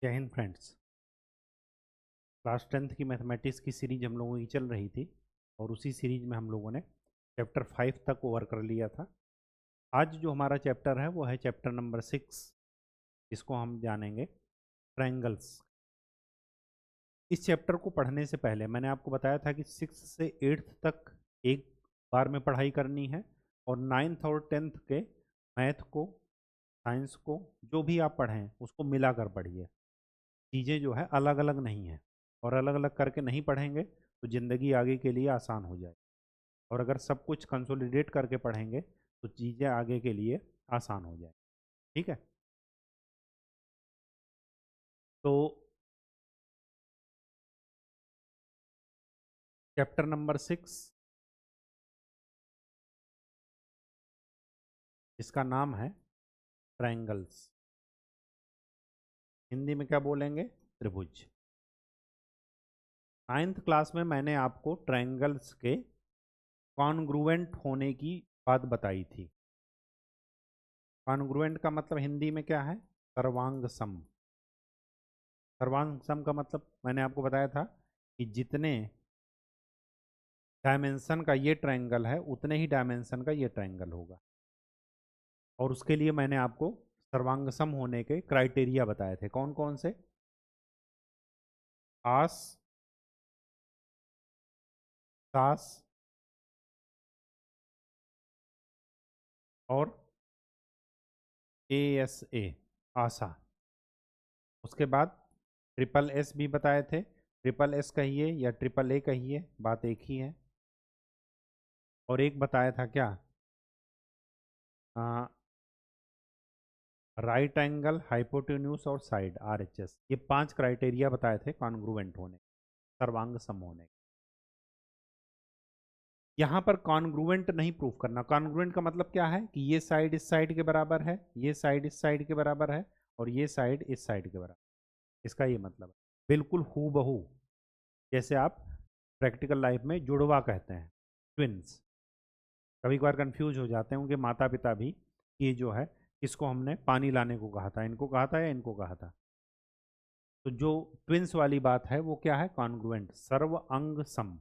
जय Hind friends. Class 10th की mathematics की सीरीज हम लोगों की चल रही थी और उसी सीरीज में हम लोगों ने चैप्टर 5 तक कवर कर लिया था। आज जो हमारा चैप्टर है वो है चैप्टर नंबर 6, जिसको हम जानेंगे ट्रायंगल्स। इस चैप्टर को पढ़ने से पहले मैंने आपको बताया था कि 6 से 8th तक एक बार में पढ़ाई करनी है और 9th और 10th के मैथ को, साइंस को, जो भी आप पढ़ें उसको मिलाकर पढ़िए। चीज़ें जो है अलग अलग नहीं है और अलग अलग करके नहीं पढ़ेंगे तो ज़िंदगी आगे के लिए आसान हो जाए, और अगर सब कुछ कंसोलिडेट करके पढ़ेंगे तो चीज़ें आगे के लिए आसान हो जाए। ठीक है, तो चैप्टर नंबर 6 इसका नाम है ट्रायंगल्स। हिंदी में क्या बोलेंगे? त्रिभुज। 9th क्लास में मैंने आपको ट्रायंगल्स के कॉन्ग्रुएंट होने की बात बताई थी। कॉन्ग्रुएंट का मतलब हिंदी में क्या है? सर्वांग सम। सर्वांग सम का मतलब मैंने आपको बताया था कि जितने डायमेंशन का ये ट्रायंगल है उतने ही डायमेंशन का ये ट्रायंगल होगा, और उसके लिए मैंने आपको सर्वांगसम होने के क्राइटेरिया बताए थे। कौन कौन से? आस, सास और ASA, आशा। उसके बाद ट्रिपल एस भी बताए थे। ट्रिपल एस कहिए या ट्रिपल ए कहिए, बात एक ही है। और एक बताया था क्या? राइट एंगल, हाइपोटेन्यूज और साइड, RHS। ये 5 क्राइटेरिया बताए थे कॉन्ग्रुएंट होने, सर्वांग सम होने। यहाँ पर कॉन्ग्रुएंट नहीं प्रूफ करना। कॉन्ग्रुएंट का मतलब क्या है कि ये साइड इस साइड के बराबर है, ये साइड इस साइड के बराबर है और ये साइड इस साइड के बराबर। इसका ये मतलब है बिल्कुल हूबहू, जैसे आप प्रैक्टिकल लाइफ में जुड़वा कहते हैं, ट्विंस। कभी कभार कंफ्यूज हो जाते हैं उनके माता पिता भी कि जो है इसको हमने पानी लाने को कहा था, इनको कहा था या इनको कहा था। तो जो ट्विंस वाली बात है वो क्या है? कॉन्ग्रुएंट, सर्व अंग सम,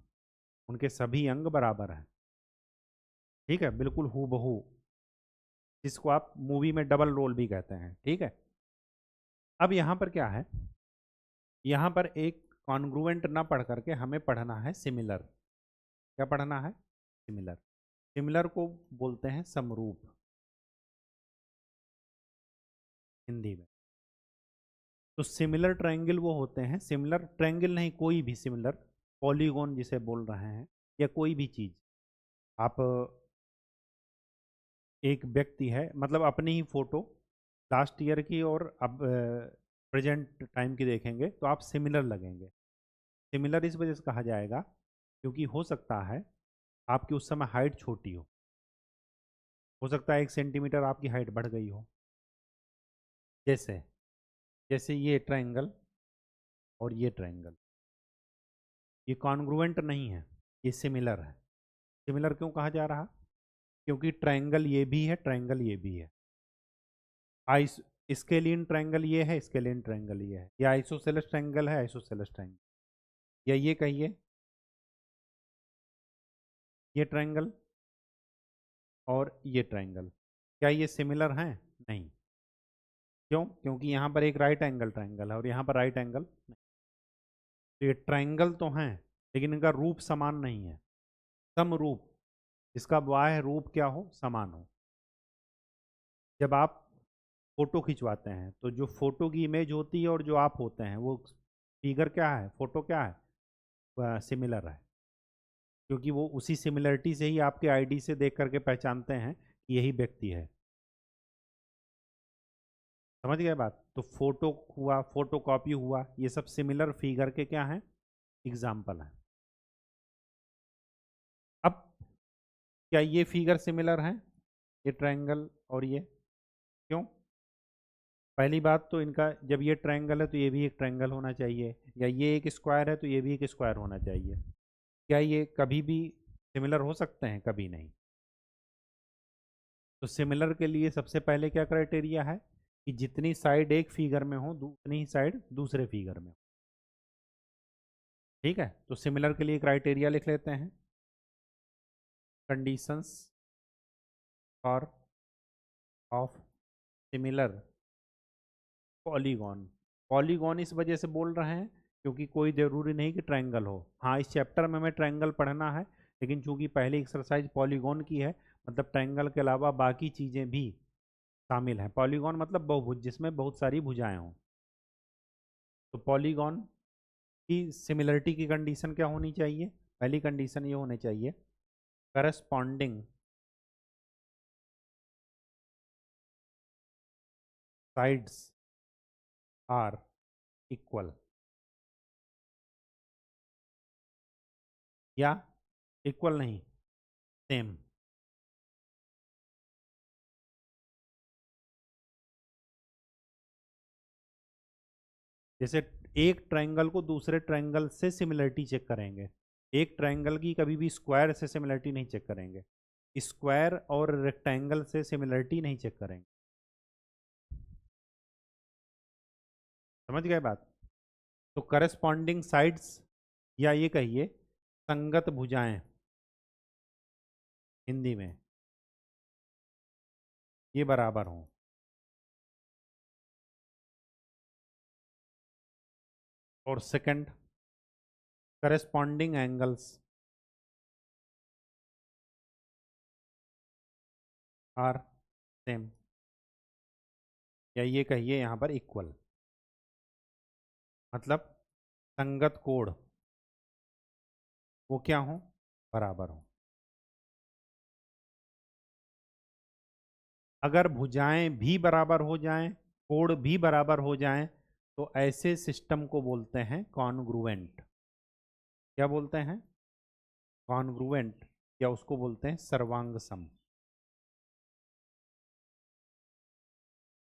उनके सभी अंग बराबर हैं। ठीक है, बिल्कुल हूबहू, जिसको आप मूवी में डबल रोल भी कहते हैं। ठीक है, अब यहाँ पर क्या है? यहाँ पर एक कॉन्ग्रुएंट ना पढ़ करके हमें पढ़ना है सिमिलर। क्या पढ़ना है? सिमिलर। सिमिलर को बोलते हैं समरूप हिंदी में। तो सिमिलर ट्रायंगल वो होते हैं, सिमिलर ट्रायंगल नहीं, कोई भी सिमिलर, पॉलीगॉन जिसे बोल रहे हैं, या कोई भी चीज़। आप एक व्यक्ति है, मतलब अपनी ही फोटो लास्ट ईयर की और अब प्रेजेंट टाइम की देखेंगे तो आप सिमिलर लगेंगे। सिमिलर इस वजह से कहा जाएगा क्योंकि हो सकता है आपकी उस समय हाइट छोटी हो सकता है 1 सेंटीमीटर आपकी हाइट बढ़ गई हो। जैसे जैसे ये ट्रायंगल और ये ट्रायंगल, ये कॉन्ग्रुएंट नहीं है, ये सिमिलर है। सिमिलर क्यों कहा जा रहा? क्योंकि ट्रायंगल ये भी है, ट्रायंगल ये भी है। आइस स्केलियन ट्रायंगल ये है, स्केलियन ट्रायंगल ये है, या आइसोसेलेस ट्रायंगल है, आइसोसेलेस ट्रायंगल, या ये कहिए ये ट्रायंगल और ये ट्रायंगल, क्या ये सिमिलर हैं? नहीं। क्यों? क्योंकि यहाँ पर एक राइट एंगल ट्रायंगल है और यहाँ पर राइट एंगल नहीं। तो ये ट्रायंगल तो हैं लेकिन इनका रूप समान नहीं है। समरूप, इसका बाह्य रूप क्या हो? समान हो। जब आप फोटो खिंचवाते हैं तो जो फोटो की इमेज होती है और जो आप होते हैं वो फिगर क्या है? फोटो क्या है? सिमिलर है, क्योंकि वो उसी सिमिलरिटी से ही आपके आईडी से देख करके पहचानते हैं कि यही व्यक्ति है। समझ गए बात? तो फोटो हुआ, फोटो कॉपी हुआ, ये सब सिमिलर फिगर के क्या हैं? एग्जाम्पल हैं। अब क्या ये फिगर सिमिलर हैं, ये ट्रायंगल और ये? क्यों? पहली बात तो इनका, जब ये ट्रायंगल है तो ये भी एक ट्रायंगल होना चाहिए, या ये एक स्क्वायर है तो ये भी एक स्क्वायर होना चाहिए। क्या ये कभी भी सिमिलर हो सकते हैं? कभी नहीं। तो सिमिलर के लिए सबसे पहले क्या क्राइटेरिया है कि जितनी साइड एक फिगर में हो उतनी ही साइड दूसरे फिगर में हो। ठीक है, तो सिमिलर के लिए क्राइटेरिया लिख लेते हैं। Conditions for of similar polygon. Polygon इस वजह से बोल रहे हैं क्योंकि कोई ज़रूरी नहीं कि ट्रायंगल हो। हाँ, इस चैप्टर में हमें ट्रायंगल पढ़ना है, लेकिन चूंकि पहली एक्सरसाइज पॉलीगॉन की है, मतलब ट्रायंगल के अलावा बाकी चीज़ें भी शामिल हैं। पॉलीगॉन मतलब बहुभुज जिसमें बहुत सारी भुजाएं हों। तो पॉलीगॉन की सिमिलरिटी की कंडीशन क्या होनी चाहिए? पहली कंडीशन ये होनी चाहिए, करस्पॉन्डिंग साइड्स आर इक्वल, या इक्वल नहीं, सेम। जैसे एक ट्रायंगल को दूसरे ट्रायंगल से सिमिलरिटी चेक करेंगे, एक ट्रायंगल की कभी भी स्क्वायर से सिमिलरिटी नहीं चेक करेंगे, स्क्वायर और रेक्टेंगल से सिमिलरिटी नहीं चेक करेंगे। समझ गए बात? तो करस्पॉन्डिंग साइड्स, या ये कहिए संगत भुजाएं हिंदी में, ये बराबर हों। और second, corresponding angles are same, या ये कहिए यहाँ पर इक्वल, मतलब संगत कोण वो क्या हो? बराबर हो। अगर भुजाएं भी बराबर हो जाएं, कोण भी बराबर हो जाएं, तो ऐसे सिस्टम को बोलते हैं कॉन्ग्रुएंट। क्या बोलते हैं? कॉन्ग्रुएंट, या उसको बोलते हैं सर्वांग सम।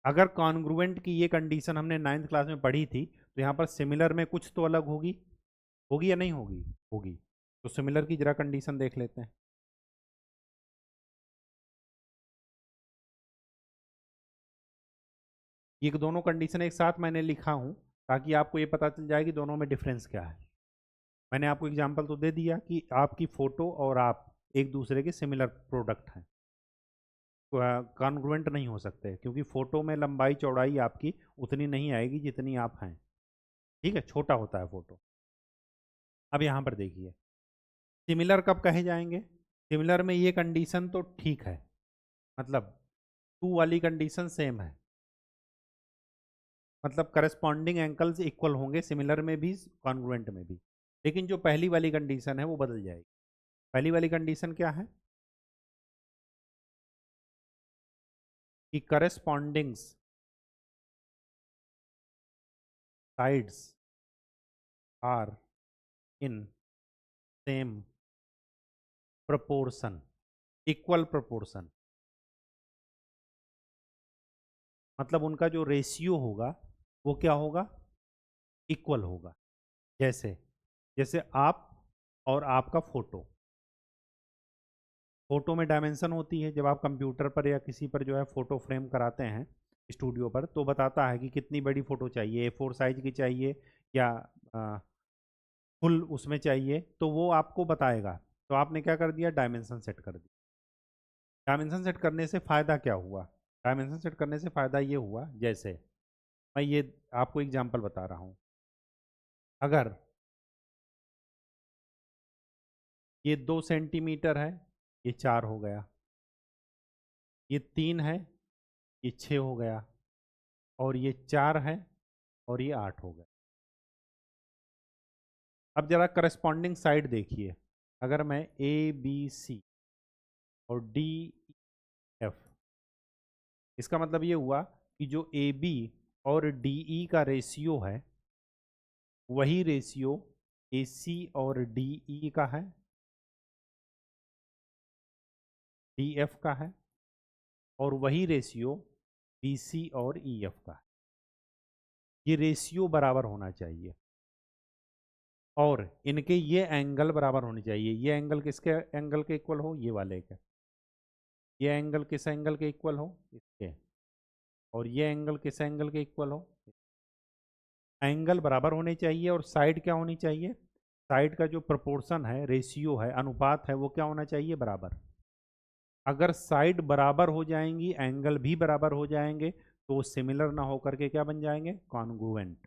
अगर कॉन्ग्रुएंट की ये कंडीशन हमने 9th क्लास में पढ़ी थी, तो यहाँ पर सिमिलर में कुछ तो अलग होगी, होगी या नहीं होगी? होगी। तो सिमिलर की जरा कंडीशन देख लेते हैं। ये दोनों कंडीशन एक साथ मैंने लिखा हूं ताकि आपको ये पता चल जाए कि दोनों में डिफरेंस क्या है। मैंने आपको एग्जांपल तो दे दिया कि आपकी फोटो और आप एक दूसरे के सिमिलर प्रोडक्ट हैं, कॉन्ग्रुएंट नहीं हो सकते, क्योंकि फोटो में लंबाई चौड़ाई आपकी उतनी नहीं आएगी जितनी आप हैं। ठीक है, छोटा होता है फोटो। अब यहाँ पर देखिए, सिमिलर कब कहे जाएंगे? सिमिलर में ये कंडीशन तो ठीक है, मतलब टू वाली कंडीशन सेम है, मतलब करस्पॉन्डिंग एंगल्स इक्वल होंगे सिमिलर में भी कॉन्ग्रुएंट में भी। लेकिन जो पहली वाली कंडीशन है वो बदल जाएगी। पहली वाली कंडीशन क्या है? कि corresponding sides are in same proportion, equal proportion, मतलब उनका जो रेशियो होगा वो क्या होगा? इक्वल होगा। जैसे जैसे आप और आपका फोटो, फोटो में डायमेंशन होती है। जब आप कंप्यूटर पर या किसी पर जो है फोटो फ्रेम कराते हैं स्टूडियो पर, तो बताता है कि कितनी बड़ी फोटो चाहिए, A4 साइज की चाहिए या फुल उसमें चाहिए, तो वो आपको बताएगा। तो आपने क्या कर दिया? डायमेंशन सेट कर दिया। डायमेंशन सेट करने से फ़ायदा क्या हुआ? डायमेंशन सेट करने से फ़ायदा ये हुआ, जैसे मैं ये आपको एग्जांपल बता रहा हूँ। अगर ये 2 सेंटीमीटर है, ये 4 हो गया, ये 3 है, ये 6 हो गया, और ये 4 है और ये 8 हो गया। अब जरा करस्पॉन्डिंग साइड देखिए। अगर मैं ABC और DF, इसका मतलब ये हुआ कि जो AB और DE का रेशियो है वही रेशियो AC और DE का है, DF का है, और वही रेशियो BC और EF का है। ये रेशियो बराबर होना चाहिए, और इनके ये एंगल बराबर होने चाहिए। ये एंगल किसके एंगल के इक्वल हो? ये वाले के। ये एंगल किस एंगल के इक्वल हो? इसके। और ये एंगल किस एंगल के इक्वल हो, एंगल बराबर होने चाहिए और साइड क्या होनी चाहिए, साइड का जो प्रोपोर्शन है, रेशियो है, अनुपात है, वो क्या होना चाहिए, बराबर। अगर साइड बराबर हो जाएंगी, एंगल भी बराबर हो जाएंगे, तो सिमिलर ना होकर के क्या बन जाएंगे, कॉन्ग्रुएंट।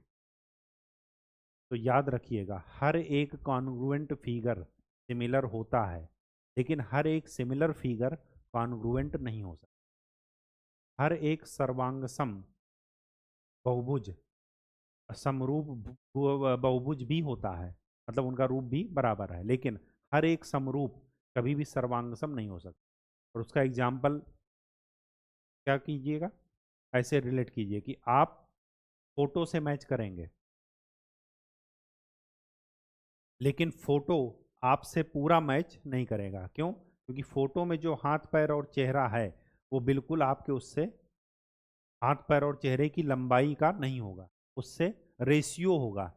तो याद रखिएगा, हर एक कॉन्ग्रुएंट फिगर सिमिलर होता है, लेकिन हर एक सिमिलर फिगर कॉन्ग्रुएंट नहीं हो सकता। हर एक सर्वांगसम बहुभुज समरूप बहुभुज भी होता है, मतलब उनका रूप भी बराबर है, लेकिन हर एक समरूप कभी भी सर्वांगसम नहीं हो सकता। और उसका एग्जाम्पल क्या कीजिएगा, ऐसे रिलेट कीजिए कि आप फोटो से मैच करेंगे, लेकिन फोटो आपसे पूरा मैच नहीं करेगा। क्यों? क्योंकि फोटो में जो हाथ पैर और चेहरा है, वो बिल्कुल आपके उससे हाथ पैर और चेहरे की लंबाई का नहीं होगा, उससे रेशियो होगा।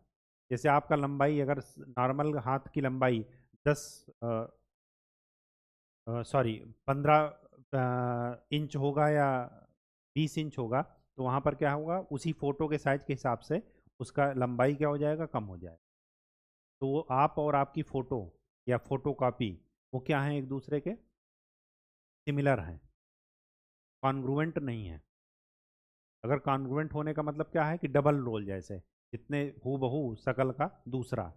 जैसे आपका लंबाई अगर नॉर्मल हाथ की लंबाई 10 सॉरी 15 इंच होगा या 20 इंच होगा, तो वहाँ पर क्या होगा, उसी फोटो के साइज के हिसाब से उसका लंबाई क्या हो जाएगा, कम हो जाएगा। तो वो आप और आपकी फ़ोटो या फोटो कॉपी, वो क्या हैं, एक दूसरे के सिमिलर हैं, कॉन्ग्रुएंट नहीं है। अगर कॉन्ग्रुएंट होने का मतलब क्या है कि डबल रोल, जैसे जितने हूबहू शकल का दूसरा,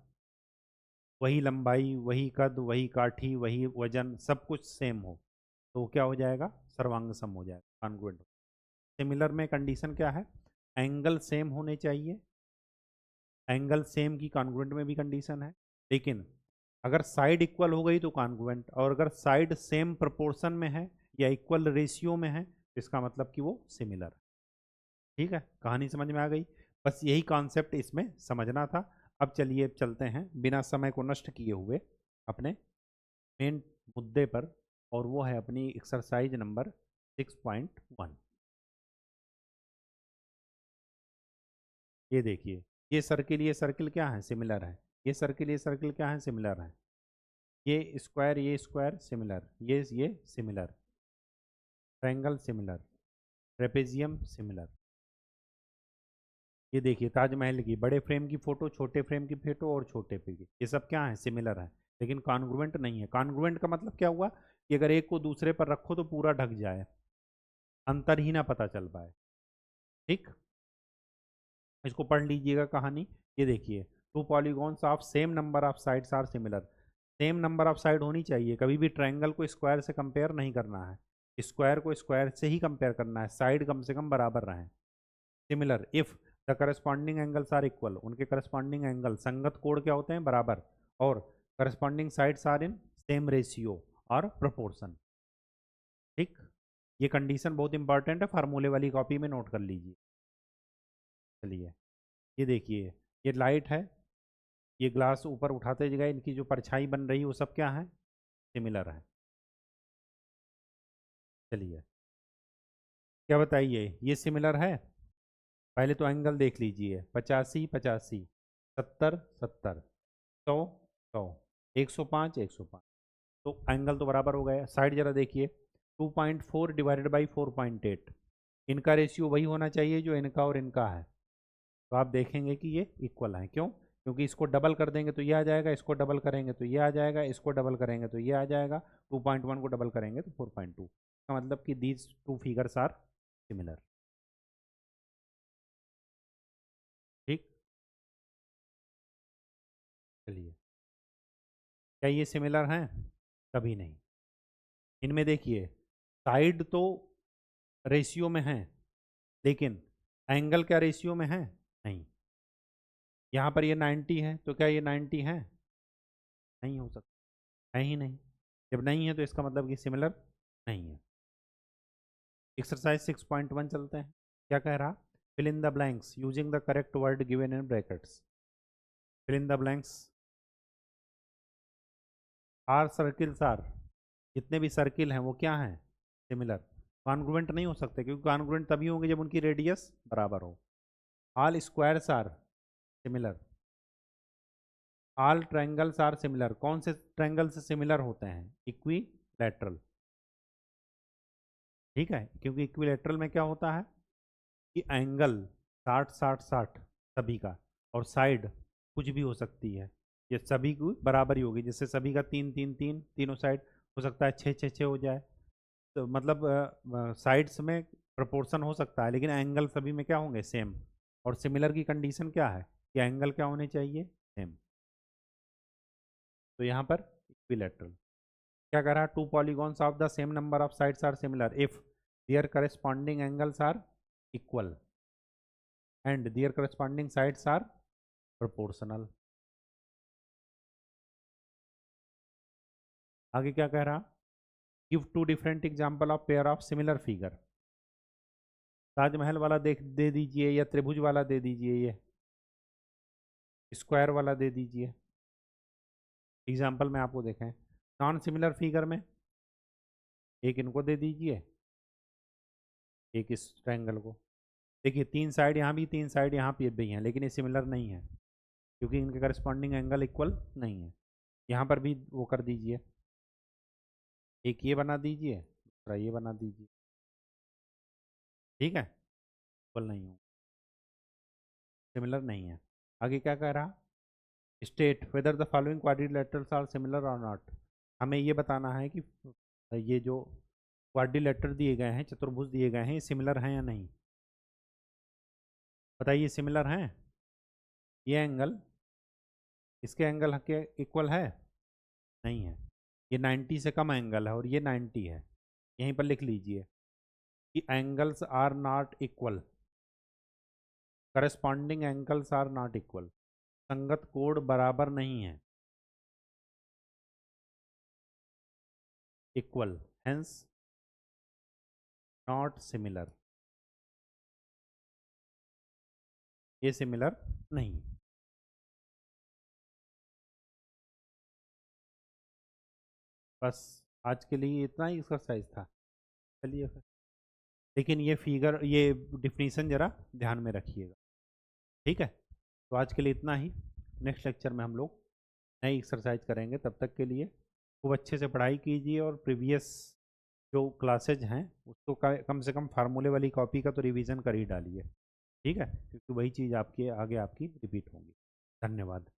वही लंबाई, वही कद, वही काठी, वही वजन, सब कुछ सेम हो, तो क्या हो जाएगा, सर्वांग सम हो जाएगा, कॉन्ग्रुएंट। सिमिलर में कंडीशन क्या है, एंगल सेम होने चाहिए, एंगल सेम की कॉन्ग्रुएंट में भी कंडीशन है, लेकिन अगर साइड इक्वल हो गई तो कॉन्ग्रुएंट, और अगर साइड सेम प्रोपोर्शन में है या इक्वल रेशियो में है, तो इसका मतलब कि वो सिमिलर। ठीक है, कहानी समझ में आ गई। बस यही कॉन्सेप्ट इसमें समझना था। अब चलिए चलते हैं बिना समय को नष्ट किए हुए अपने मेन मुद्दे पर, और वो है अपनी एक्सरसाइज नंबर 6.1। ये देखिए, ये सर्किल क्या है, सिमिलर है। ये सर्किल क्या है, सिमिलर है। ये स्क्वायर सिमिलर, ये similar, triangle similar, trapezium similar. ये देखिए ताजमहल की बड़े फ्रेम की फोटो, छोटे फ्रेम की फोटो और छोटे पे की, ये सब क्या है, सिमिलर है, लेकिन कॉन्ग्रुएंट नहीं है। कॉन्ग्रुएंट का मतलब क्या हुआ कि अगर एक को दूसरे पर रखो तो पूरा ढक जाए, अंतर ही ना पता चल पाए। ठीक, इसको पढ़ लीजिएगा कहानी। ये देखिए, two polygons of same number of sides are similar. Same number of side होनी चाहिए, कभी भी ट्रायंगल को स्क्वायर से कंपेयर नहीं करना है, स्क्वायर को स्क्वायर से ही कंपेयर करना है, साइड कम से कम बराबर रहें। Similar if the corresponding angles are equal, उनके करस्पॉन्डिंग एंगल संगत कोण क्या होते हैं, बराबर, और corresponding sides are in same ratio और प्रोपोर्शन। ठीक, ये कंडीशन बहुत इंपॉर्टेंट है, फार्मूले वाली कॉपी में नोट कर लीजिए। चलिए, ये देखिए, ये लाइट है, ये ग्लास ऊपर उठाते गए, इनकी जो परछाई बन रही है वो सब क्या है, सिमिलर है। चलिए, क्या बताइए, ये सिमिलर है। पहले तो एंगल देख लीजिए, 85 85, 70 70, 100 100, 105 105, तो एंगल तो बराबर हो गया। साइड जरा देखिए, 2.4 डिवाइडेड बाई 4.8, इनका रेशियो वही होना चाहिए जो इनका और इनका है, तो आप देखेंगे कि ये इक्वल है। क्यों? क्योंकि इसको डबल कर देंगे तो ये आ जाएगा, इसको डबल करेंगे तो ये आ जाएगा, इसको डबल करेंगे तो ये आ जाएगा, 2.1 को डबल करेंगे तो 4.2, का मतलब कि these two figures are similar. ठीक, चलिए, क्या ये सिमिलर हैं? कभी नहीं। इनमें देखिए, साइड तो रेशियो में है, लेकिन एंगल क्या रेशियो में है, नहीं। यहाँ पर ये 90 है, तो क्या ये 90 है? नहीं हो सकता, है ही नहीं। जब नहीं है तो इसका मतलब कि सिमिलर नहीं है। एक्सरसाइज 6.1 चलते हैं। क्या कह रहा, fill in the blanks using the correct word given in brackets. Fill in the blanks, are circles are, जितने भी सर्किल हैं वो क्या हैं, सिमिलर। कॉन्ग्रुएंट नहीं हो सकते, क्योंकि कॉन्ग्रुएंट तभी होंगे जब उनकी रेडियस बराबर हो। All squares are similar, all triangles are similar. कौन से ट्रायंगल से सिमिलर होते हैं, इक्विलैटरल। ठीक है, क्योंकि इक्विलैटरल में क्या होता है, कि एंगल 60 60 60 सभी का, और साइड कुछ भी हो सकती है, ये सभी की बराबर ही होगी। जैसे सभी का 3 3 3, तीनों साइड हो सकता है 6 6 6 हो जाए, तो मतलब साइड्स में प्रोपोर्शन हो सकता है, लेकिन एंगल सभी में क्या होंगे, सेम। और सिमिलर की कंडीशन क्या है कि एंगल क्या होने चाहिए, सेम। तो यहाँ पर इक्विलैटरल क्या कह रहा है, two polygons of the same number of sides are similar if their corresponding angles are equal and their corresponding sides are proportional. आगे क्या कह रहा, give two different example of pair of similar figure. Taj Mahal वाला दे दीजिए, या त्रिभुज वाला दे दीजिए, ये स्क्वायर वाला दे दीजिए। एग्जाम्पल में आपको देखें, नॉन सिमिलर फिगर में एक इनको दे दीजिए, एक इस ट्रायंगल को। देखिए 3 साइड यहाँ भी, 3 साइड यहाँ पे भी हैं, लेकिन ये सिमिलर नहीं है क्योंकि इनके करस्पॉन्डिंग एंगल इक्वल नहीं है। यहाँ पर भी वो कर दीजिए, एक ये बना दीजिए, दूसरा ये बना दीजिए, ठीक है, इक्वल नहीं हो, सिमिलर नहीं है। आगे क्या कह रहा, state whether the following quadrilaterals are similar और नॉट। हमें ये बताना है कि ये जो क्वाड्रिलेटर दिए गए हैं, चतुर्भुज दिए गए हैं, ये सिमिलर हैं या नहीं। बताइए सिमिलर हैं, ये एंगल इसके एंगल के इक्वल है, नहीं है। ये 90 से कम एंगल है और ये 90 है। यहीं पर लिख लीजिए कि angles are not equal, corresponding angles are not equal, संगत कोण बराबर नहीं है, इक्वल हेंस नॉट सिमिलर, ये सिमिलर नहीं। बस आज के लिए इतना ही एक्सरसाइज था। चलिए फिर, लेकिन ये फिगर, ये डिफिनीशन ज़रा ध्यान में रखिएगा, ठीक है। तो आज के लिए इतना ही, नेक्स्ट लेक्चर में हम लोग नई एक्सरसाइज करेंगे। तब तक के लिए खूब अच्छे से पढ़ाई कीजिए, और प्रीवियस जो क्लासेज हैं उसको कम से कम फार्मूले वाली कॉपी का तो रिवीजन कर ही डालिए, ठीक है, क्योंकि वही चीज़ आपके आगे आपकी रिपीट होंगी। धन्यवाद।